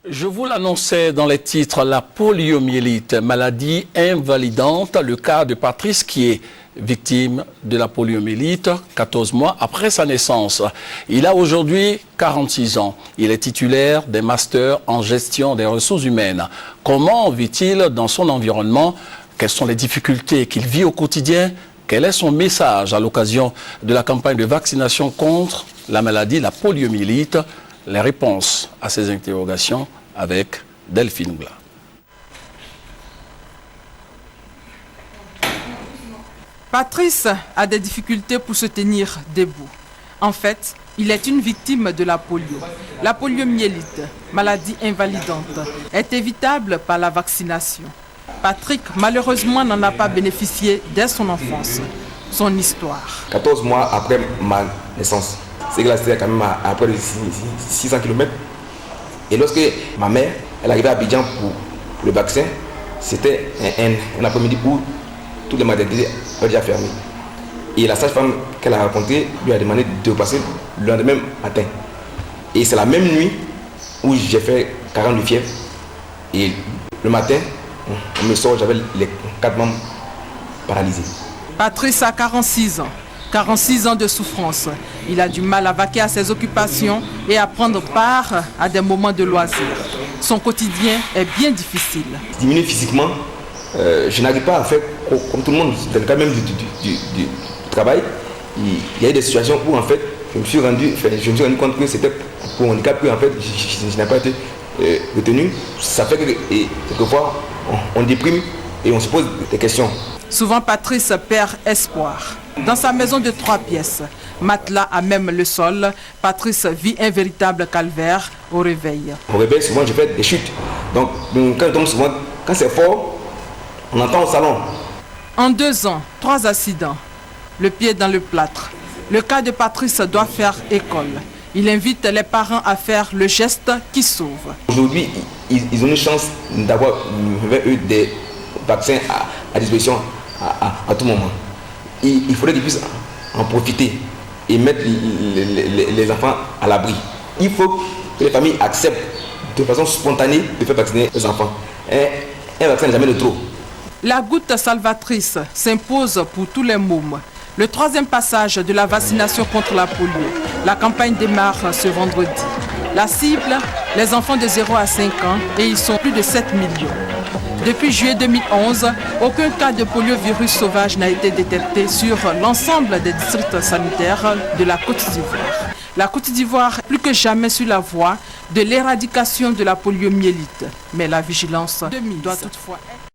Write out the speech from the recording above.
Je vous l'annonçais dans les titres, la poliomyélite, maladie invalidante, le cas de Patrice qui est victime de la poliomyélite 14 mois après sa naissance. Il a aujourd'hui 46 ans. Il est titulaire des masters en gestion des ressources humaines. Comment vit-il dans son environnement? Quelles sont les difficultés qu'il vit au quotidien? Quel est son message à l'occasion de la campagne de vaccination contre la maladie, la poliomyélite? Les réponses à ces interrogations avec Delphine Gla. Patrice a des difficultés pour se tenir debout. En fait, il est une victime de la polio. La poliomyélite, maladie invalidante, est évitable par la vaccination. Patrick, malheureusement, n'en a pas bénéficié dès son enfance. Son histoire. 14 mois après ma naissance, c'est que là, c'était quand même à près de 600 km. Et lorsque ma mère, elle arrivait à Abidjan pour le vaccin, c'était un après-midi où toutes les maternités étaient déjà fermées. Et la sage-femme qu'elle a rencontrée lui a demandé de passer le lendemain matin. Et c'est la même nuit où j'ai fait 40 de fièvre. Et le matin, on me sort, j'avais les 4 membres paralysés. Patrice a 46 ans. 46 ans de souffrance. Il a du mal à vaquer à ses occupations et à prendre part à des moments de loisirs. Son quotidien est bien difficile. Diminué physiquement, je n'arrive pas à faire comme tout le monde. Dans le cas même du travail, il y a eu des situations où en fait, je me suis rendu compte que c'était pour mon handicap que en fait, je n'ai pas été retenu. Ça fait que quelquefois, on déprime et on se pose des questions. Souvent, Patrice perd espoir. Dans sa maison de 3 pièces, matelas à même le sol, Patrice vit un véritable calvaire au réveil. Au réveil, souvent, je fais des chutes. Donc, quand je tombe souvent, quand c'est fort, on entend au salon. En 2 ans, 3 accidents. Le pied dans le plâtre. Le cas de Patrice doit faire école. Il invite les parents à faire le geste qui sauve. Aujourd'hui, ils ont une chance d'avoir des vaccins à disposition à tout moment. Il faudrait qu'ils puissent en profiter et mettre les enfants à l'abri. Il faut que les familles acceptent de façon spontanée de faire vacciner les enfants. Un vaccin n'est jamais de trop. La goutte salvatrice s'impose pour tous les mômes. Le 3e passage de la vaccination contre la polio. La campagne démarre ce vendredi. La cible, les enfants de 0 à 5 ans et ils sont plus de 7 millions. Depuis juillet 2011, aucun cas de poliovirus sauvage n'a été détecté sur l'ensemble des districts sanitaires de la Côte d'Ivoire. La Côte d'Ivoire est plus que jamais sur la voie de l'éradication de la poliomyélite. Mais la vigilance doit toutefois être...